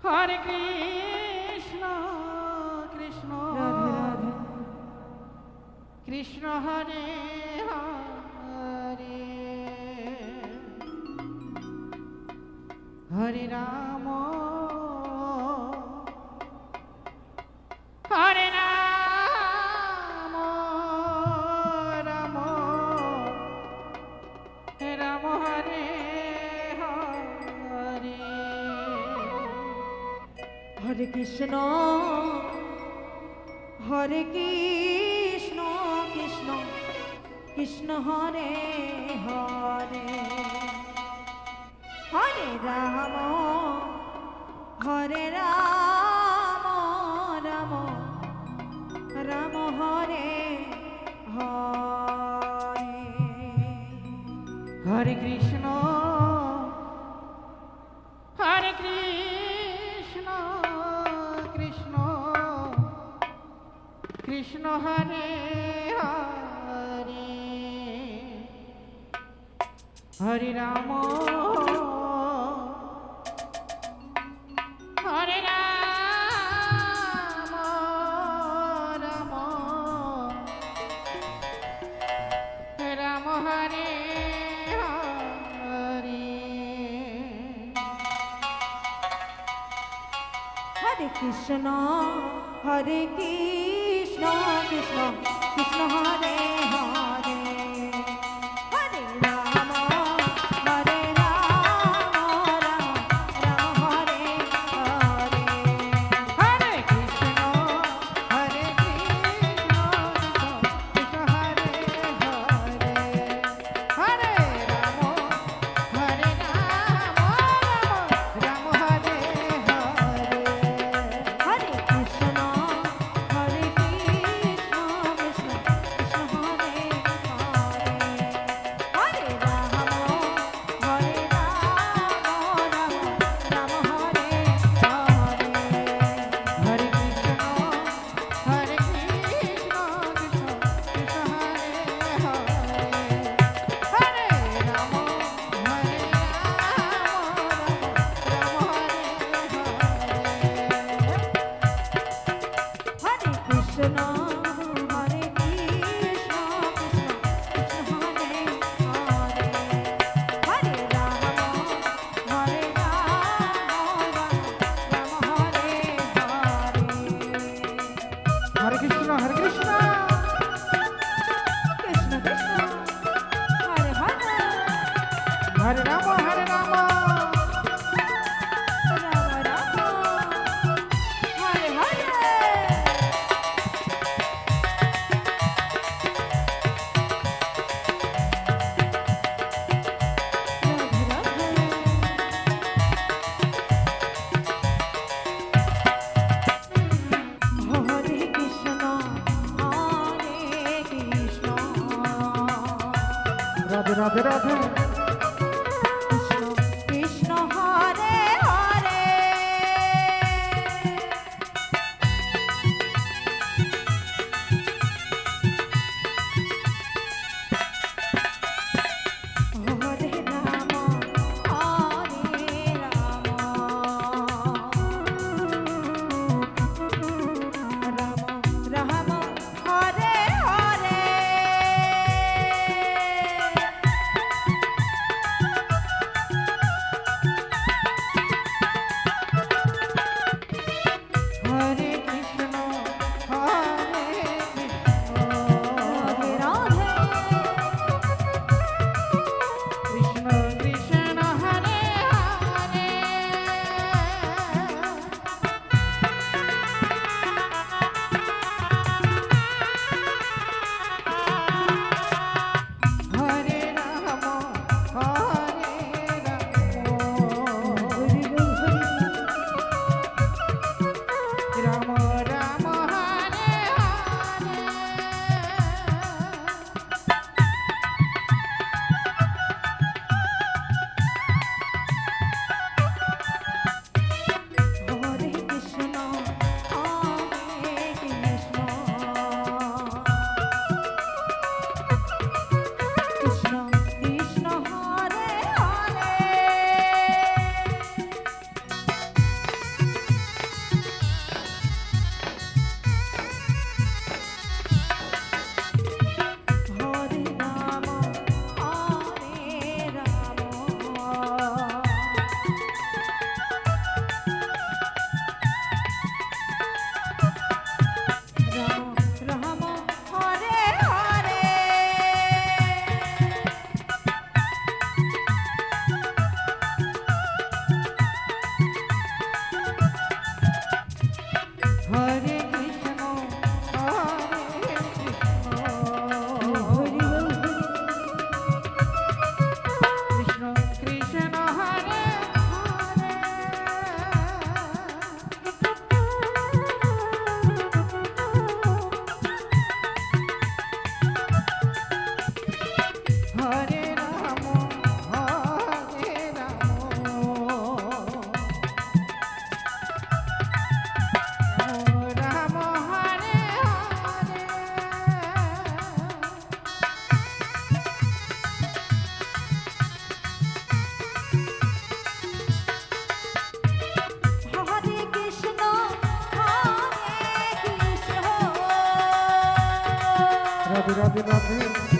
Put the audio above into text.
Hare Krishna Krishna Radhe Radhe Krishna Hare Hare Hare Ram Hare Ram Ram Ram Hare Hare Hare Krishna Hare Krishna Krishna Krishna Hare Hare Hare Ram Hare Ram Ram Ram Hare Hare Hare Krishna Hare Krishna Krishna Krishna Hare Hare Hare Ram Hare Ram Ram Ram Hare Hare Hare Krishna Hare Krishna Krishna Krishna Hare Hare Hare Ram Hare Ram Ram Ram Hare Hare Hare Krishna Hare Krishna Krishna Hare Hare Hare Ram Hare Ram Ram Hare Hare Hare Krishna Hare Krishna Krishna Krishna Hare Hare Hare Ram Hare Ram Ram Ram Hare Hare Hare Krishna Hare Krishna Krishna Krishna Hare Hare Hare Ram Hare Ram Hare Ram Radhe Radhe Radhe Krishna Hare Hare Hare Ram Hare Ram Ram Ram Hare Hare Radhe Radhe Radhe